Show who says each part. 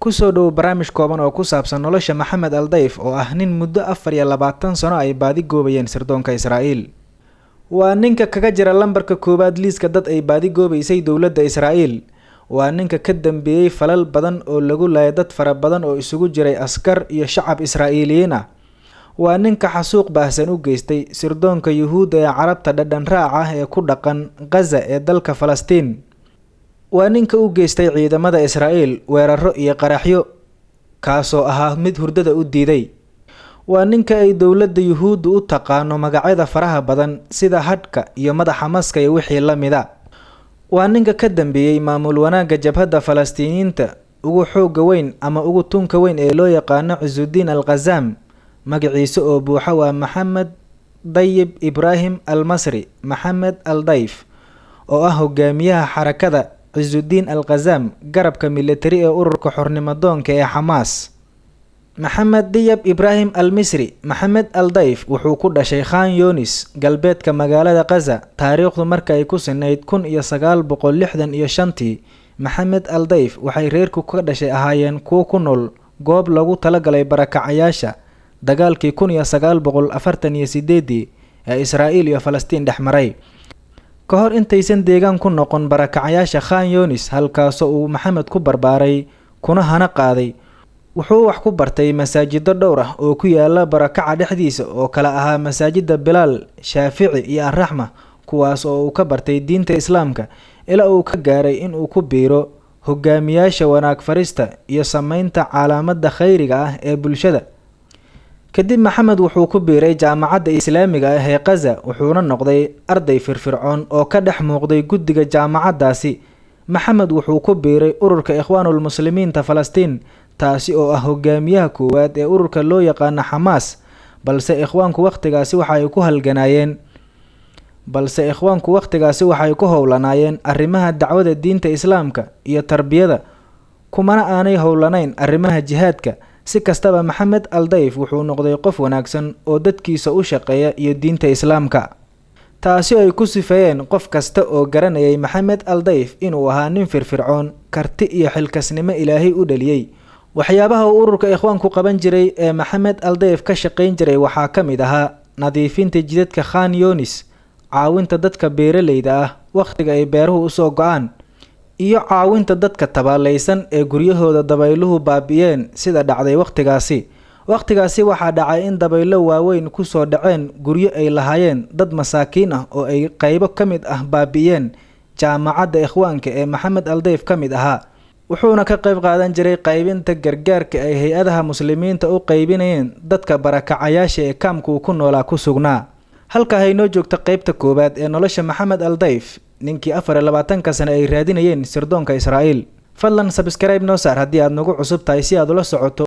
Speaker 1: kusoo dhow barnaamij kooban oo ku saabsan nolosha Maxamed Aldayf oo ah nin muddo 24 sano ay baadi goobayeen sirdoonka Israa'iil. Waa ninka kaga jira lambarka koobaad liiska dad ay baadi goobaysay dawladda Israa'iil. Waa ninka ka dambeeyay falal badan oo lagu laayay dad fara badan oo isugu jiray askar iyo shacab Israa'iiliyiin ah. Waa ninka xasuuq baahsan u geystay sirdoonka Yuhuudda ee Carabta dhadhan raac ah ee ku dhaqan Gaza ee dalka Falastiin. waa ninka u geystay ciidamada Israa'iil weeraro iyo qaraxyo kaasoo ahaa mid hurdada u diiday. waa ninka ay dawladda Yuhuuddu u taqaano magacyada faraha badan sida hadhka iyo madaxa maska iyo wixii la mida. waa ninka ka dambeeyay maamul wanaagga jabhadda Falastiiniyiinta ugu xoogga weyn ama ugu tunka weyn ee loo yaqaano Cizuddin al-Qassam. magaciisa oo buuxa waa Maxamed Dayib Ibrahim al-Masri Maxamed Aldayf oo ah hogaamiyaha xarakada Cizuddin al-Qassam garabka military ee ururka xornimo-doonka ee Xamaas. Maxamed Dayib Ibrahim al-Misri Maxamed Aldayf wuxuu ku dhashay Khan Yunis galbeedka magaalada Gaza taariikhdu markay ku sinayd 1965. Maxamed Aldayf waxay reerku ka dhashay ahaayeen kuwo ku nool goob lagu talagalay barakacayaasha dagaalkii 1948 ee Israa'iil iyo Falastiin dhexmaray. kahor intaysan deegaan ku noqon barakacayaasha Khan Yunis halkaas oo Maxamed ku barbaaray kuna hana qaaday wuxuu wax ku bartay masaajidda dhowr ah oo ku yaala barakaca dhexdiisa oo kala ahaa masaajidda Bilaal, Shaafici iyo Ar-Raxma kuwaas oo uu ka bartay diinta Islaamka ilaa uu ka gaaray in uu ku biiro hogaamiyaasha wanaag farista iyo sameynta calaamada khayriga ah ee bulshada. kadib Maxamed wuxuu ku biiray jaamacadda Islaamiga ah ee Gaza wuxuuna noqday arday firfircoon oo ka dhex muuqday guddiga jaamacaddaasi. Maxamed wuxuu ku biiray ururka Ikhwaanul Muslimiinta Falastiin taasi oo ah hogaamiyaha koowaad ee ururka loo yaqaan Xamaas balse ikhwaanku waqtigaasi waxay ku howlanaayeen arrimaha dacwada diinta Islaamka iyo tarbiyada kumana aanay howlanayn arrimaha jihaadka. si kastaba Maxamed Aldayf wuxuu noqday qof wanaagsan oo dadkiisa u shaqeeya iyo diinta Islaamka taasi ay ku sifeeyeen qof kasta oo garanayay Maxamed Aldayf inuu ahaa nin firfircoon karti iyo xilkasnimo Ilaahay u dhaliyay. waxyaabaha ururka ikhwaanku qaban jiray ee Maxamed Aldayf ka shaqeyn jiray waxaa ka mid ahaa nadiifinta jidadka Khan Yunis, caawinta dadka beeraleyda ah waqtiga ay beeruhu u soo go'aan, iyo caawinta dadka tabaalaysan ee guryahooda dabayluhu baabi'een sida dhacday waqtigaasi waxaa dhacay in dabaylo waaweyn ku soo dhaceen guryo ay lahaayeen dad masaakiin ah oo ay qaybo ka mid ah baabi'een jaamacadda ikhwaanka ee Maxamed Aldayf ka mid ahaa. wuxuuna ka qayb qaadan jiray qaybinta gargaarka ay hay'adaha muslimiinta u qaybinayeen dadka barakacayaasha ee kaamku ku noolaa ku sugnaa. halka haynoo joogta qaybta koobaad ee nolosha Maxamed Aldayf ninkii 24 sano ay raadinayeen sirdoonka Israa'iil. fadlan subscribe noo saar haddii aad nagu cusub tahay si aad ula socoto